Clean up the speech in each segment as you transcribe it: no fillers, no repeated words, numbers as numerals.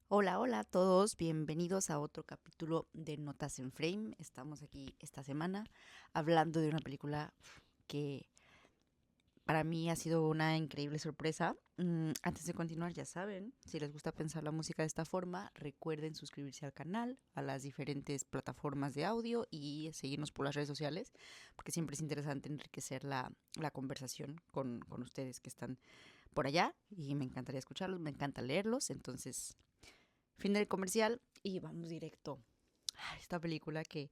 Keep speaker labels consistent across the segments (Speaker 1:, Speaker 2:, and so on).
Speaker 1: Hola, hola a todos, bienvenidos a otro capítulo de Notas en Frame. Estamos aquí esta semana hablando de una película que para mí ha sido una increíble sorpresa. Antes de continuar, ya saben, si les gusta pensar la música de esta forma, recuerden suscribirse al canal, a las diferentes plataformas de audio y seguirnos por las redes sociales, porque siempre es interesante enriquecer la conversación con ustedes que están por allá y me encantaría escucharlos, me encanta leerlos, entonces fin del comercial y vamos directo a esta película que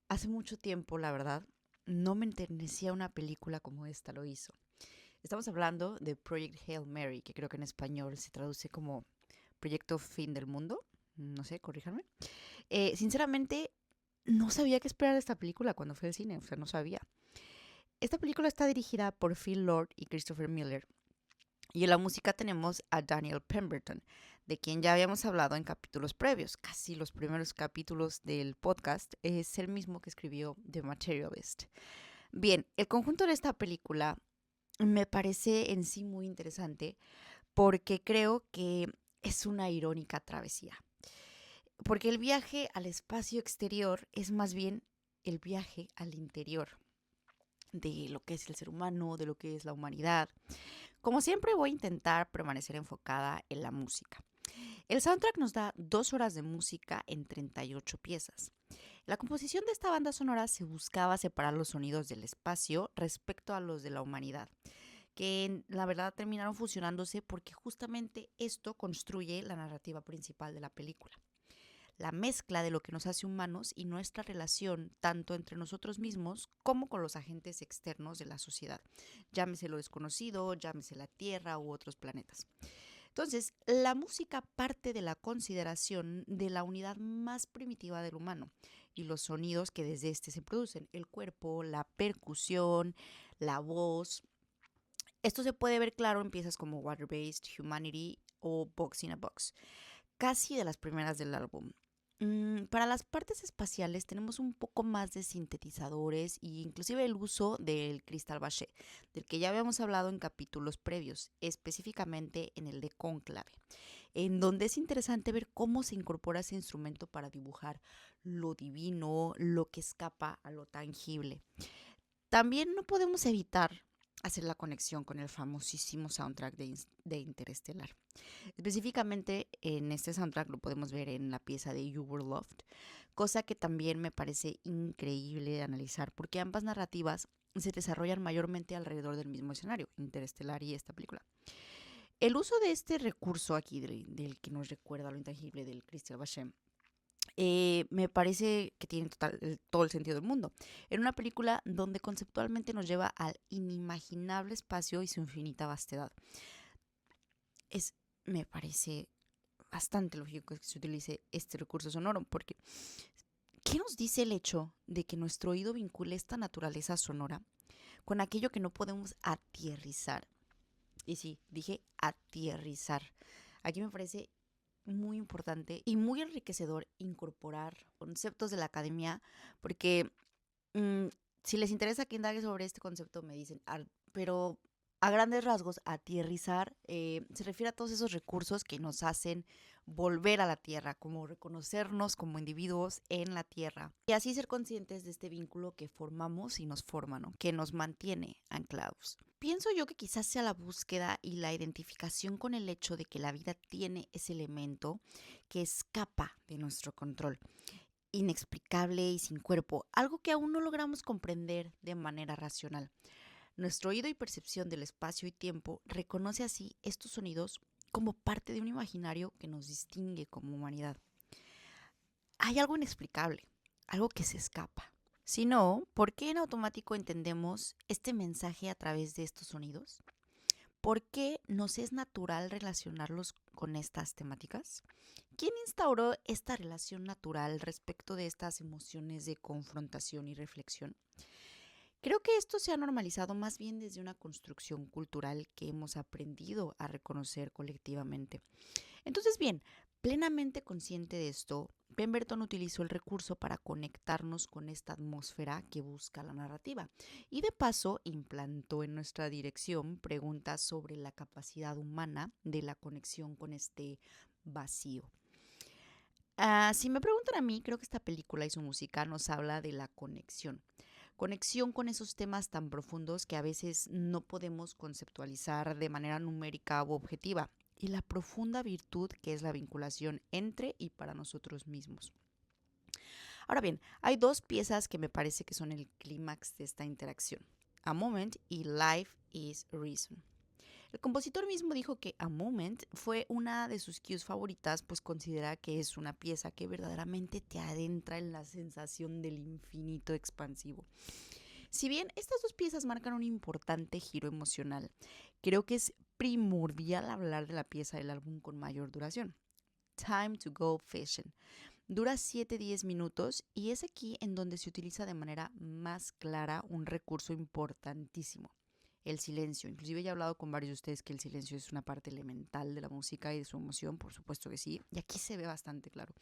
Speaker 1: hace mucho tiempo, la verdad, no me enternecía una película como esta lo hizo. Estamos hablando de Project Hail Mary, que creo que en español se traduce como Proyecto Fin del Mundo. No sé, corríjanme. Sinceramente, no sabía qué esperar de esta película cuando fui al cine, o sea, no sabía. Esta película está dirigida por Phil Lord y Christopher Miller. Y en la música tenemos a Daniel Pemberton, de quien ya habíamos hablado en capítulos previos. Casi los primeros capítulos del podcast es el mismo que escribió The Materialist. Bien, el conjunto de esta película me parece en sí muy interesante porque creo que es una irónica travesía. Porque el viaje al espacio exterior es más bien el viaje al interior de lo que es el ser humano, de lo que es la humanidad. Como siempre voy a intentar permanecer enfocada en la música. El soundtrack nos da 2 horas de música en 38 piezas. La composición de esta banda sonora se buscaba separar los sonidos del espacio respecto a los de la humanidad, que la verdad terminaron fusionándose porque justamente esto construye la narrativa principal de la película. La mezcla de lo que nos hace humanos y nuestra relación tanto entre nosotros mismos como con los agentes externos de la sociedad, llámese lo desconocido, llámese la Tierra u otros planetas. Entonces, la música parte de la consideración de la unidad más primitiva del humano y los sonidos que desde este se producen, el cuerpo, la percusión, la voz. Esto se puede ver claro en piezas como Water Based, Humanity o Box in a Box, casi de las primeras del álbum. Para las partes espaciales tenemos un poco más de sintetizadores e inclusive el uso del cristal Baché, del que ya habíamos hablado en capítulos previos, específicamente en el de Cónclave, en donde es interesante ver cómo se incorpora ese instrumento para dibujar lo divino, lo que escapa a lo tangible. También no podemos evitar hacer la conexión con el famosísimo soundtrack de Interestelar. Específicamente en este soundtrack lo podemos ver en la pieza de You Were Loved, cosa que también me parece increíble de analizar porque ambas narrativas se desarrollan mayormente alrededor del mismo escenario, Interestelar y esta película. El uso de este recurso aquí, del que nos recuerda lo intangible del Christian Bachem, me parece que tiene todo el sentido del mundo. En una película donde conceptualmente nos lleva al inimaginable espacio y su infinita vastedad. Es, me parece bastante lógico que se utilice este recurso sonoro, porque ¿qué nos dice el hecho de que nuestro oído vincule esta naturaleza sonora con aquello que no podemos aterrizar? Y sí, dije aterrizar. Aquí me parece muy importante y muy enriquecedor incorporar conceptos de la academia, porque mm, si les interesa que indague sobre este concepto, me dicen, pero a grandes rasgos, aterrizar se refiere a todos esos recursos que nos hacen volver a la tierra, como reconocernos como individuos en la tierra y así ser conscientes de este vínculo que formamos y nos forma, ¿no? Que nos mantiene anclados. Pienso yo que quizás sea la búsqueda y la identificación con el hecho de que la vida tiene ese elemento que escapa de nuestro control, inexplicable y sin cuerpo, algo que aún no logramos comprender de manera racional. Nuestro oído y percepción del espacio y tiempo reconoce así estos sonidos como parte de un imaginario que nos distingue como humanidad. Hay algo inexplicable, algo que se escapa. Si no, ¿por qué en automático entendemos este mensaje a través de estos sonidos? ¿Por qué nos es natural relacionarlos con estas temáticas? ¿Quién instauró esta relación natural respecto de estas emociones de confrontación y reflexión? Creo que esto se ha normalizado más bien desde una construcción cultural que hemos aprendido a reconocer colectivamente. Entonces, bien, plenamente consciente de esto, Pemberton utilizó el recurso para conectarnos con esta atmósfera que busca la narrativa y de paso implantó en nuestra dirección preguntas sobre la capacidad humana de la conexión con este vacío. Si me preguntan a mí, creo que esta película y su música nos habla de la conexión. Conexión con esos temas tan profundos que a veces no podemos conceptualizar de manera numérica u objetiva. Y la profunda virtud que es la vinculación entre y para nosotros mismos. Ahora bien, hay dos piezas que me parece que son el clímax de esta interacción. A Moment y Life is Reason. El compositor mismo dijo que A Moment fue una de sus cues favoritas, pues considera que es una pieza que verdaderamente te adentra en la sensación del infinito expansivo. Si bien estas dos piezas marcan un importante giro emocional, creo que es primordial hablar de la pieza del álbum con mayor duración, Time to Go Fishing. Dura 7-10 minutos y es aquí en donde se utiliza de manera más clara un recurso importantísimo, el silencio. Inclusive ya he hablado con varios de ustedes que el silencio es una parte elemental de la música y de su emoción, por supuesto que sí, y aquí se ve bastante claro.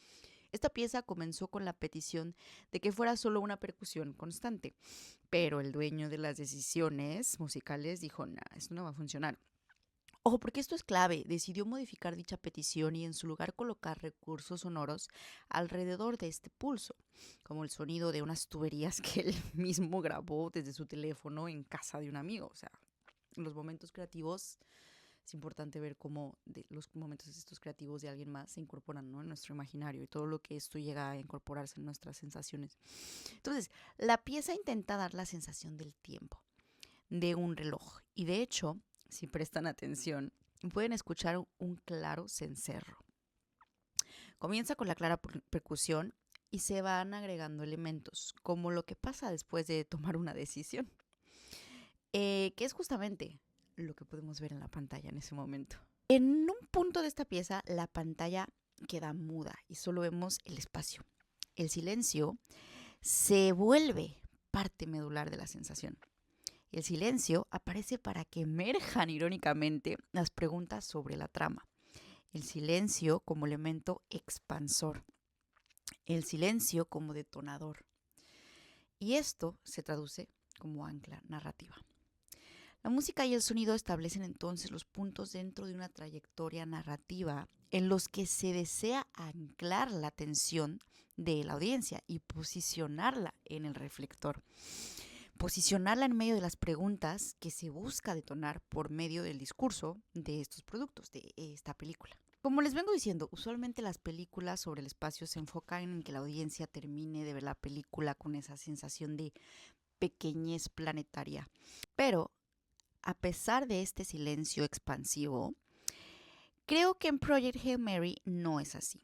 Speaker 1: Esta pieza comenzó con la petición de que fuera solo una percusión constante, pero el dueño de las decisiones musicales dijo, nah, esto no va a funcionar. Ojo, porque esto es clave, decidió modificar dicha petición y en su lugar colocar recursos sonoros alrededor de este pulso, como el sonido de unas tuberías que él mismo grabó desde su teléfono en casa de un amigo. O sea, en los momentos creativos es importante ver cómo los momentos estos creativos de alguien más se incorporan, ¿no?, en nuestro imaginario y todo lo que esto llega a incorporarse en nuestras sensaciones. Entonces, la pieza intenta dar la sensación del tiempo, de un reloj, y de hecho, si prestan atención, pueden escuchar un claro cencerro. Comienza con la clara percusión y se van agregando elementos, como lo que pasa después de tomar una decisión, que es justamente lo que podemos ver en la pantalla en ese momento. En un punto de esta pieza, la pantalla queda muda y solo vemos el espacio. El silencio se vuelve parte medular de la sensación. El silencio aparece para que emerjan irónicamente las preguntas sobre la trama. El silencio como elemento expansor. El silencio como detonador. Y esto se traduce como ancla narrativa. La música y el sonido establecen entonces los puntos dentro de una trayectoria narrativa en los que se desea anclar la atención de la audiencia y posicionarla en el reflector. Posicionarla en medio de las preguntas que se busca detonar por medio del discurso de estos productos, de esta película. Como les vengo diciendo, usualmente las películas sobre el espacio se enfocan en que la audiencia termine de ver la película con esa sensación de pequeñez planetaria. Pero, a pesar de este silencio expansivo, creo que en Project Hail Mary no es así.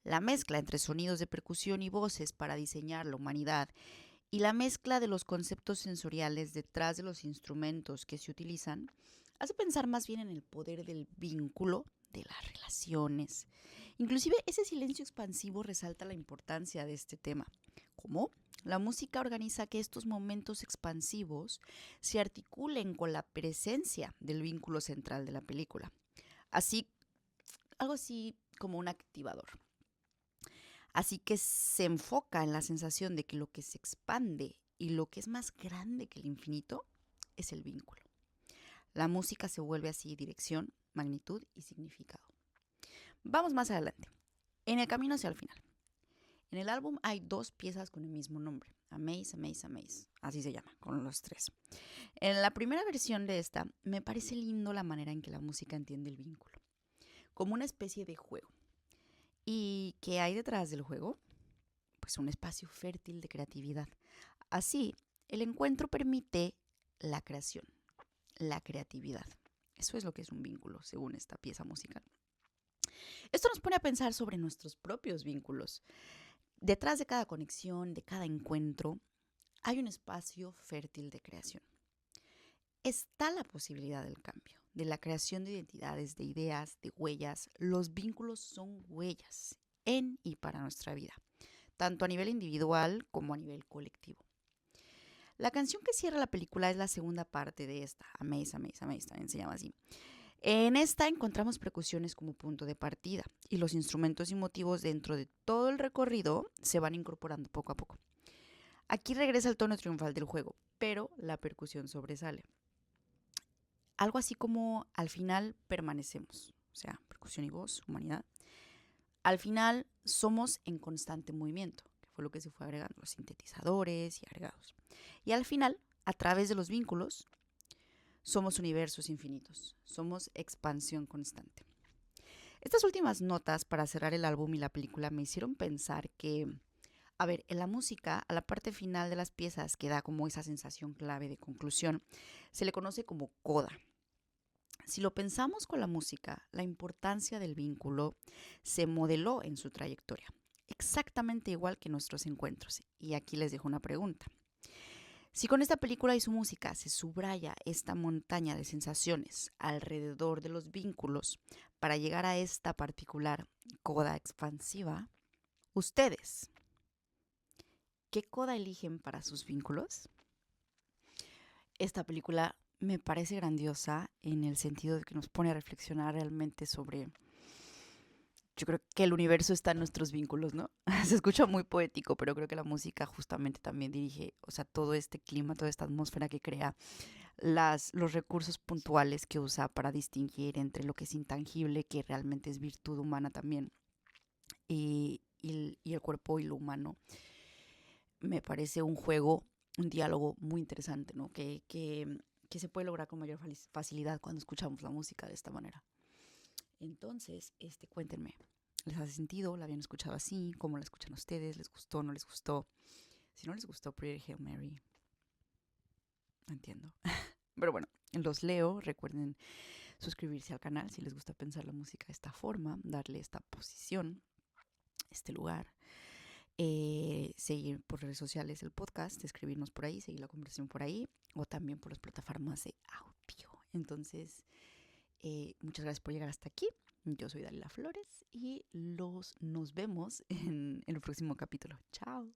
Speaker 1: La mezcla entre sonidos de percusión y voces para diseñar la humanidad y la mezcla de los conceptos sensoriales detrás de los instrumentos que se utilizan hace pensar más bien en el poder del vínculo, de las relaciones. Inclusive ese silencio expansivo resalta la importancia de este tema. ¿Cómo? La música organiza que estos momentos expansivos se articulen con la presencia del vínculo central de la película. Así, algo así como un activador. Así que se enfoca en la sensación de que lo que se expande y lo que es más grande que el infinito es el vínculo. La música se vuelve así dirección, magnitud y significado. Vamos más adelante. En el camino hacia el final. En el álbum hay dos piezas con el mismo nombre, Amaze, Amaze, Amaze, así se llama, con los tres. En la primera versión de esta, me parece lindo la manera en que la música entiende el vínculo, como una especie de juego. ¿Y qué hay detrás del juego? Pues un espacio fértil de creatividad. Así, el encuentro permite la creación, la creatividad. Eso es lo que es un vínculo, según esta pieza musical. Esto nos pone a pensar sobre nuestros propios vínculos. Detrás de cada conexión, de cada encuentro, hay un espacio fértil de creación. Está la posibilidad del cambio, de la creación de identidades, de ideas, de huellas. Los vínculos son huellas en y para nuestra vida, tanto a nivel individual como a nivel colectivo. La canción que cierra la película es la segunda parte de esta, Amaze, Amaze, Amaze, también se llama así. En esta encontramos percusiones como punto de partida y los instrumentos y motivos dentro de todo el recorrido se van incorporando poco a poco. Aquí regresa el tono triunfal del juego, pero la percusión sobresale. Algo así como al final permanecemos, o sea, percusión y voz, humanidad, Al final somos en constante movimiento, que fue lo que se fue agregando, los sintetizadores y agregados. Y al final, a través de los vínculos, somos universos infinitos, somos expansión constante. Estas últimas notas para cerrar el álbum y la película me hicieron pensar que, a ver, en la música, a la parte final de las piezas que da como esa sensación clave de conclusión, se le conoce como coda. Si lo pensamos con la música, la importancia del vínculo se modeló en su trayectoria, exactamente igual que nuestros encuentros. Y aquí les dejo una pregunta. Si con esta película y su música se subraya esta montaña de sensaciones alrededor de los vínculos para llegar a esta particular coda expansiva, ustedes, ¿qué coda eligen para sus vínculos? Esta película me parece grandiosa en el sentido de que nos pone a reflexionar realmente sobre, yo creo que el universo está en nuestros vínculos, ¿no? Se escucha muy poético, pero creo que la música justamente también dirige, o sea, todo este clima, toda esta atmósfera que crea, los recursos puntuales que usa para distinguir entre lo que es intangible, que realmente es virtud humana también, y el cuerpo y lo humano. Me parece un juego, un diálogo muy interesante, ¿no? Que se puede lograr con mayor facilidad cuando escuchamos la música de esta manera. Entonces, cuéntenme, ¿les hace sentido? ¿La habían escuchado así? ¿Cómo la escuchan ustedes? ¿Les gustó? ¿No les gustó? Si no les gustó Pretty Hail Mary, no entiendo. Pero bueno, los leo. Recuerden suscribirse al canal si les gusta pensar la música de esta forma, darle esta posición, este lugar. Seguir por redes sociales el podcast, escribirnos por ahí, seguir la conversación por ahí o también por las plataformas de audio. Entonces, muchas gracias por llegar hasta aquí. Yo soy Dalila Flores y nos vemos en el próximo capítulo. Chao.